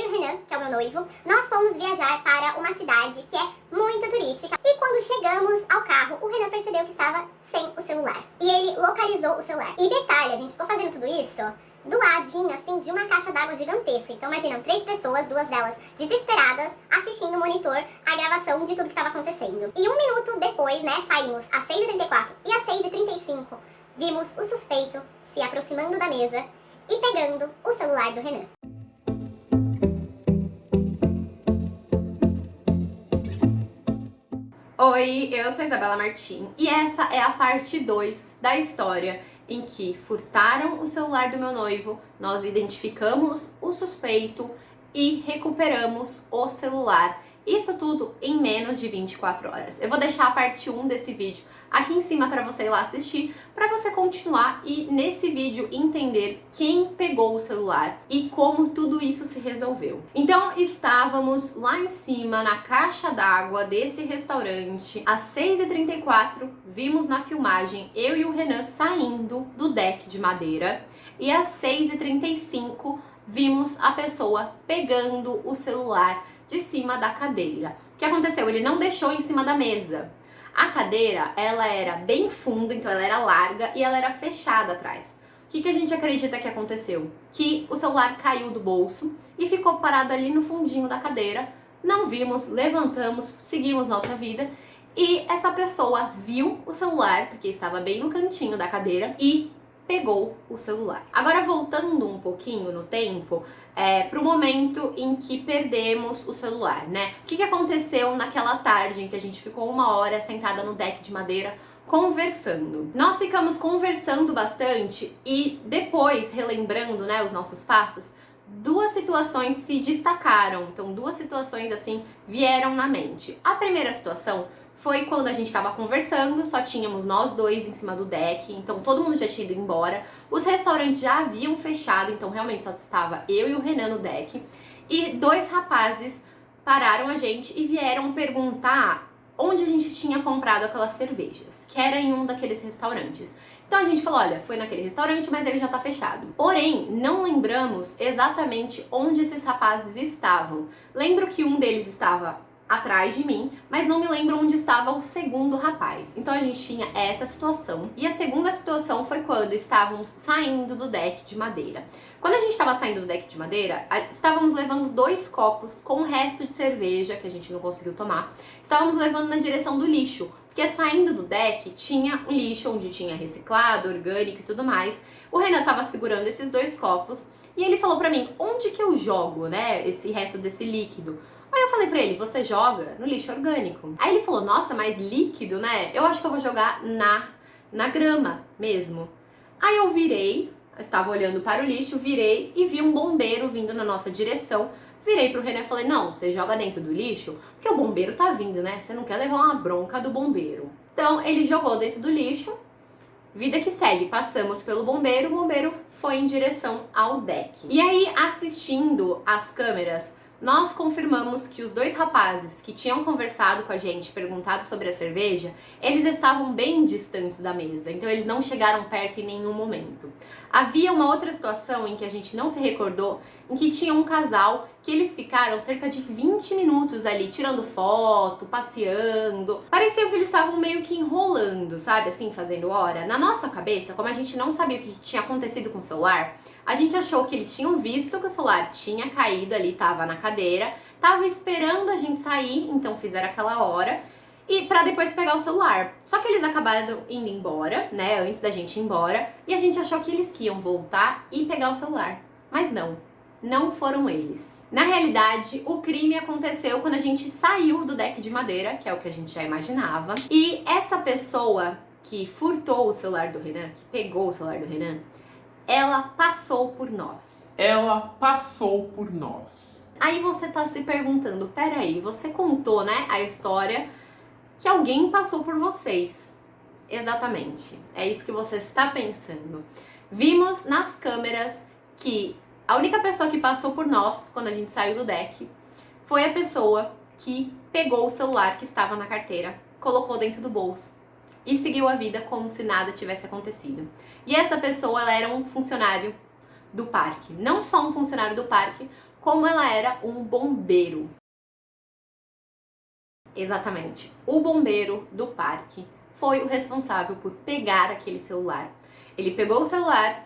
e o Renan, que é o meu noivo, nós fomos viajar para uma cidade que é muito turística. E quando chegamos ao carro, o Renan percebeu que estava sem o celular. E ele localizou o celular. E detalhe, a gente ficou fazendo tudo isso do ladinho, assim, de uma caixa d'água gigantesca. Então imaginam, 3 pessoas, 2 delas desesperadas, assistindo o monitor a gravação de tudo que estava acontecendo. E 1 minuto depois, né, saímos às 6h34 e às 6h35, vimos o suspeito se aproximando da mesa e pegando o celular do Renan. Oi, eu sou Isabela Martim e essa é a parte 2 da história em que furtaram o celular do meu noivo, nós identificamos o suspeito e recuperamos o celular. Isso tudo em menos de 24 horas. Eu vou deixar a parte 1 desse vídeo aqui em cima para você ir lá assistir, para você continuar e nesse vídeo entender quem pegou o celular e como tudo isso se resolveu. Então estávamos lá em cima na caixa d'água desse restaurante, às 6h34, vimos na filmagem eu e o Renan saindo do deck de madeira e às 6h35 vimos a pessoa pegando o celular de cima da cadeira. O que aconteceu? Ele não deixou em cima da mesa. A cadeira, ela era bem funda, então ela era larga e ela era fechada atrás. O que a gente acredita que aconteceu? Que o celular caiu do bolso e ficou parado ali no fundinho da cadeira. Não vimos, levantamos, seguimos nossa vida e essa pessoa viu o celular, porque estava bem no cantinho da cadeira, e pegou o celular. Agora voltando um pouquinho no tempo, pro momento em que perdemos o celular, né? O que aconteceu naquela tarde em que a gente ficou 1 hora sentada no deck de madeira conversando? Nós ficamos conversando bastante e depois, relembrando, né, os nossos passos, 2 situações se destacaram. Então 2 situações assim vieram na mente. A primeira situação foi quando a gente estava conversando, só tínhamos nós 2 em cima do deck, então todo mundo já tinha ido embora. Os restaurantes já haviam fechado, então realmente só estava eu e o Renan no deck. E 2 rapazes pararam a gente e vieram perguntar onde a gente tinha comprado aquelas cervejas, que era em um daqueles restaurantes. Então a gente falou, olha, foi naquele restaurante, mas ele já tá fechado. Porém, não lembramos exatamente onde esses rapazes estavam. Lembro que um deles estava atrás de mim, mas não me lembro onde estava o segundo rapaz. Então a gente tinha essa situação. E a segunda situação foi quando estávamos saindo do deck de madeira. Quando a gente estava saindo do deck de madeira, estávamos levando 2 copos com o resto de cerveja que a gente não conseguiu tomar. Estávamos levando na direção do lixo, porque saindo do deck tinha um lixo onde tinha reciclado, orgânico e tudo mais. O Renan estava segurando esses 2 copos e ele falou pra mim, onde que eu jogo, né, esse resto desse líquido? Aí eu falei pra ele, você joga no lixo orgânico. Aí ele falou, nossa, mas líquido, né? Eu acho que eu vou jogar na grama mesmo. Aí eu virei, estava olhando para o lixo, virei e vi um bombeiro vindo na nossa direção. Virei pro René e falei, não, você joga dentro do lixo, porque o bombeiro tá vindo, né? Você não quer levar uma bronca do bombeiro. Então ele jogou dentro do lixo, vida que segue, passamos pelo bombeiro, o bombeiro foi em direção ao deck. E aí, assistindo as câmeras, nós confirmamos que os 2 rapazes que tinham conversado com a gente, perguntado sobre a cerveja, eles estavam bem distantes da mesa, então eles não chegaram perto em nenhum momento. Havia uma outra situação em que a gente não se recordou, em que tinha um casal que eles ficaram cerca de 20 minutos ali, tirando foto, passeando. Parecia que eles estavam meio que enrolando, sabe, assim, fazendo hora. Na nossa cabeça, como a gente não sabia o que tinha acontecido com o celular, a gente achou que eles tinham visto que o celular tinha caído ali, tava na cadeira, tava esperando a gente sair, então fizeram aquela hora, e pra depois pegar o celular. Só que eles acabaram indo embora, né, antes da gente ir embora, e a gente achou que eles iam voltar e pegar o celular. Mas não foram eles. Na realidade, o crime aconteceu quando a gente saiu do deck de madeira, que é o que a gente já imaginava, e essa pessoa que furtou o celular do Renan, que pegou o celular do Renan, ela passou por nós. Ela passou por nós. Aí você tá se perguntando, peraí, você contou, né, a história que alguém passou por vocês. Exatamente, é isso que você está pensando. Vimos nas câmeras que a única pessoa que passou por nós quando a gente saiu do deck foi a pessoa que pegou o celular que estava na carteira, colocou dentro do bolso e seguiu a vida como se nada tivesse acontecido. E essa pessoa, ela era um funcionário do parque. Não só um funcionário do parque, como ela era um bombeiro. Exatamente. O bombeiro do parque foi o responsável por pegar aquele celular. Ele pegou o celular,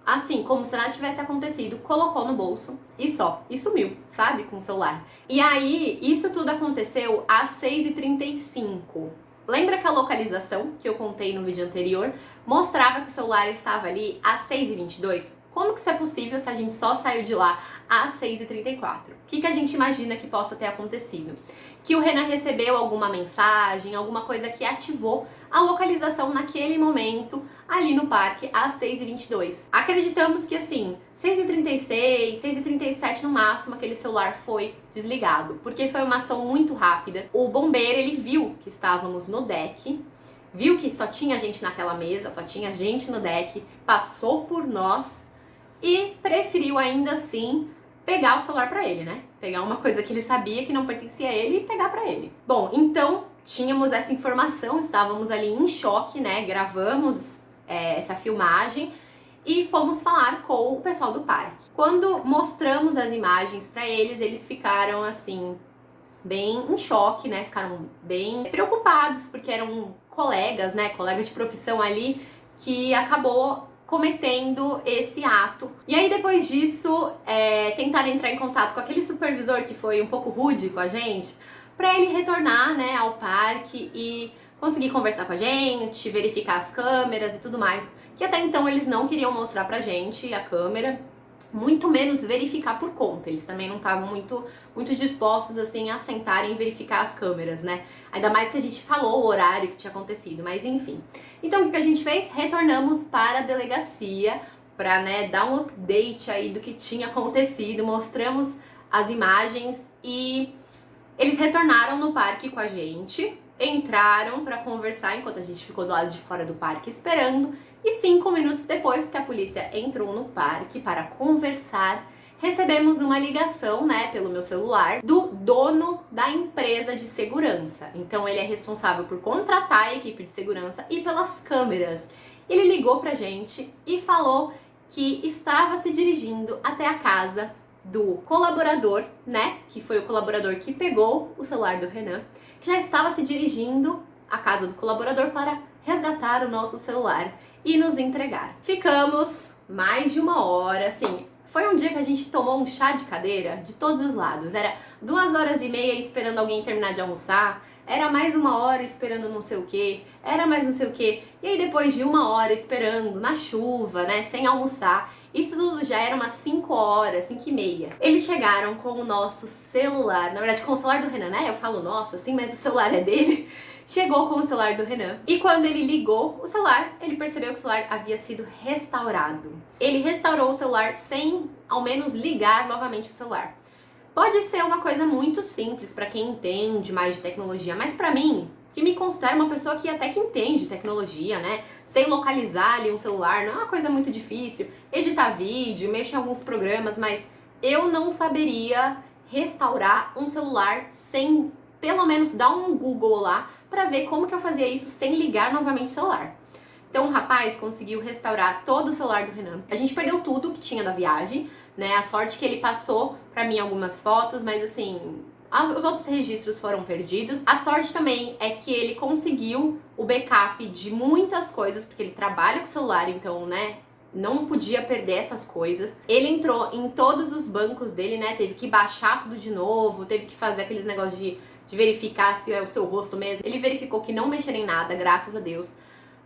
assim, como se nada tivesse acontecido, colocou no bolso e só. E sumiu, sabe? Com o celular. E aí, isso tudo aconteceu às 6h35. Lembra que a localização que eu contei no vídeo anterior mostrava que o celular estava ali às 6h22? Como que isso é possível se a gente só saiu de lá às 6h34? O que a gente imagina que possa ter acontecido? Que o Renan recebeu alguma mensagem, alguma coisa que ativou a localização naquele momento ali no parque às 6h22. Acreditamos que assim, 6h36, 6h37 no máximo, aquele celular foi desligado, porque foi uma ação muito rápida. O bombeiro, ele viu que estávamos no deck, viu que só tinha gente naquela mesa, só tinha gente no deck, passou por nós e preferiu ainda assim pegar o celular pra ele, né? Pegar uma coisa que ele sabia que não pertencia a ele e pegar pra ele. Bom, então tínhamos essa informação, estávamos ali em choque, né? Gravamos essa filmagem e fomos falar com o pessoal do parque. Quando mostramos as imagens pra eles, eles ficaram assim bem em choque, né? Ficaram bem preocupados porque eram colegas, né? Colegas de profissão ali que acabou cometendo esse ato. E aí depois disso, tentaram entrar em contato com aquele supervisor que foi um pouco rude com a gente, para ele retornar, né, ao parque e conseguir conversar com a gente, verificar as câmeras e tudo mais, que até então eles não queriam mostrar pra gente a câmera, muito menos verificar por conta. Eles também não estavam muito dispostos assim a sentarem e verificar as câmeras, né? Ainda mais que a gente falou o horário que tinha acontecido, mas enfim. Então o que a gente fez? Retornamos para a delegacia para, né, dar um update aí do que tinha acontecido, mostramos as imagens e eles retornaram no parque com a gente, entraram para conversar enquanto a gente ficou do lado de fora do parque esperando. E 5 minutos depois que a polícia entrou no parque para conversar, recebemos uma ligação, né, pelo meu celular, do dono da empresa de segurança. Então ele é responsável por contratar a equipe de segurança e pelas câmeras. Ele ligou pra gente e falou que estava se dirigindo até a casa do colaborador, né, que foi o colaborador que pegou o celular do Renan, que já estava se dirigindo à casa do colaborador para resgatar o nosso celular e nos entregar. Ficamos mais de 1 hora, assim, foi um dia que a gente tomou um chá de cadeira de todos os lados. Era 2h30 esperando alguém terminar de almoçar, era mais 1 hora esperando não sei o que, era mais não sei o que, e aí depois de 1 hora esperando na chuva, né, sem almoçar, isso tudo já era umas 5 horas, 5h30. Eles chegaram com o nosso celular, na verdade com o celular do Renan, né, eu falo nossa, assim, mas o celular é dele. Chegou com o celular do Renan e quando ele ligou o celular, ele percebeu que o celular havia sido restaurado. Ele restaurou o celular sem, ao menos, ligar novamente o celular. Pode ser uma coisa muito simples para quem entende mais de tecnologia, mas para mim, que me considero uma pessoa que até que entende tecnologia, né? Sei localizar ali um celular, não é uma coisa muito difícil. Editar vídeo, mexer em alguns programas, mas eu não saberia restaurar um celular sem pelo menos dar um Google lá pra ver como que eu fazia isso sem ligar novamente o celular. Então o rapaz conseguiu restaurar todo o celular do Renan. A gente perdeu tudo que tinha da viagem, né? A sorte que ele passou pra mim algumas fotos, mas assim, os outros registros foram perdidos. A sorte também é que ele conseguiu o backup de muitas coisas, porque ele trabalha com o celular, então, né, não podia perder essas coisas. Ele entrou em todos os bancos dele, né, teve que baixar tudo de novo, teve que fazer aqueles negócios de verificar se é o seu rosto mesmo. Ele verificou que não mexeram em nada, graças a Deus.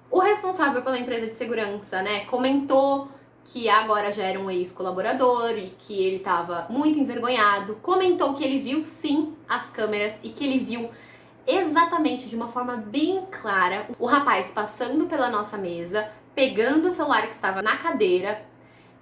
O responsável pela empresa de segurança, né, comentou que agora já era um ex-colaborador e que ele estava muito envergonhado. Comentou que ele viu sim as câmeras e que ele viu exatamente, de uma forma bem clara, o rapaz passando pela nossa mesa, pegando o celular que estava na cadeira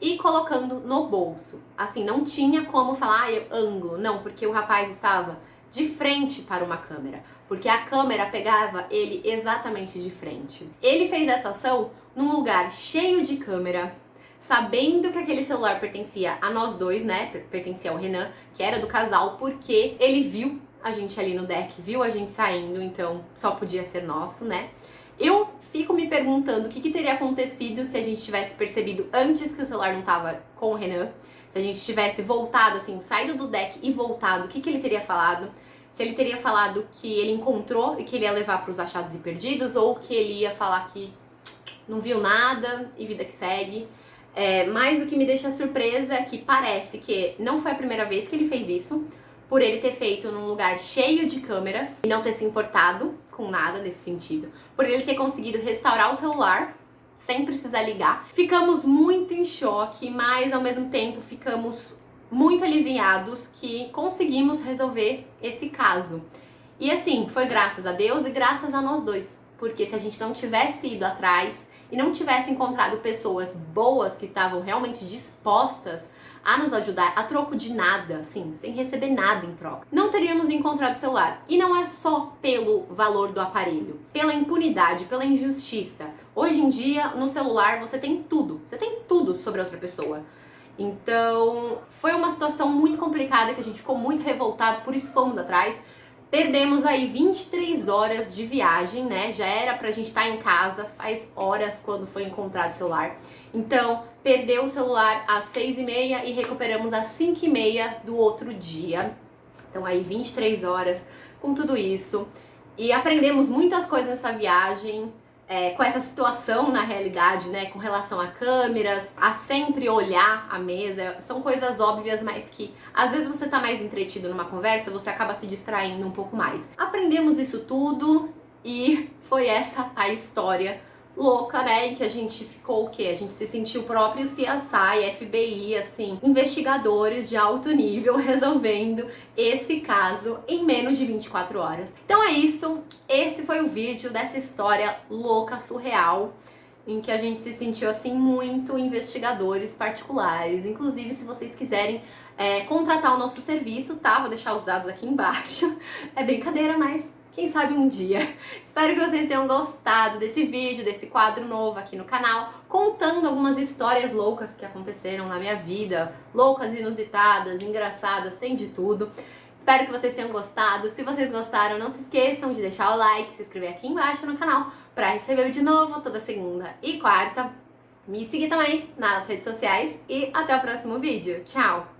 e colocando no bolso. Assim, não tinha como falar, ângulo, não, porque o rapaz estava de frente para uma câmera, porque a câmera pegava ele exatamente de frente. Ele fez essa ação num lugar cheio de câmera, sabendo que aquele celular pertencia a nós dois, né, pertencia ao Renan, que era do casal, porque ele viu a gente ali no deck, viu a gente saindo, então só podia ser nosso, né. Eu fico me perguntando o que teria acontecido se a gente tivesse percebido antes que o celular não estava com o Renan, Se a gente tivesse voltado, assim, saído do deck e voltado, o que ele teria falado? Se ele teria falado que ele encontrou e que ele ia levar para os achados e perdidos, ou que ele ia falar que não viu nada e vida que segue. Mas o que me deixa surpresa é que parece que não foi a primeira vez que ele fez isso, por ele ter feito num lugar cheio de câmeras e não ter se importado com nada nesse sentido, por ele ter conseguido restaurar o celular sem precisar ligar. Ficamos muito em choque, mas ao mesmo tempo ficamos muito aliviados que conseguimos resolver esse caso. E assim, foi graças a Deus e graças a nós dois, porque se a gente não tivesse ido atrás e não tivesse encontrado pessoas boas que estavam realmente dispostas a nos ajudar a troco de nada, assim, sem receber nada em troca, não teríamos encontrado o celular. E não é só pelo valor do aparelho, pela impunidade, pela injustiça. Hoje em dia, no celular, você tem tudo sobre outra pessoa. Então, foi uma situação muito complicada que a gente ficou muito revoltado, por isso fomos atrás. Perdemos aí 23 horas de viagem, né? Já era pra gente estar em casa faz horas quando foi encontrado o celular. Então, perdeu o celular às 6h30 e recuperamos às 5h30 do outro dia. Então aí 23 horas com tudo isso. E aprendemos muitas coisas nessa viagem. Com essa situação na realidade, né, com relação a câmeras, a sempre olhar a mesa, são coisas óbvias, mas que às vezes você tá mais entretido numa conversa, você acaba se distraindo um pouco mais. Aprendemos isso tudo e foi essa a história louca, né, em que a gente ficou o quê? A gente se sentiu próprio CSI, FBI, assim, investigadores de alto nível resolvendo esse caso em menos de 24 horas. Então é isso, esse foi o vídeo dessa história louca, surreal, em que a gente se sentiu, assim, muito investigadores particulares. Inclusive, se vocês quiserem contratar o nosso serviço, tá? Vou deixar os dados aqui embaixo. É brincadeira, mas quem sabe um dia. Espero que vocês tenham gostado desse vídeo, desse quadro novo aqui no canal, contando algumas histórias loucas que aconteceram na minha vida, loucas, inusitadas, engraçadas, tem de tudo. Espero que vocês tenham gostado. Se vocês gostaram, não se esqueçam de deixar o like, se inscrever aqui embaixo no canal para receber o de novo toda segunda e quarta. Me seguir também nas redes sociais e até o próximo vídeo. Tchau!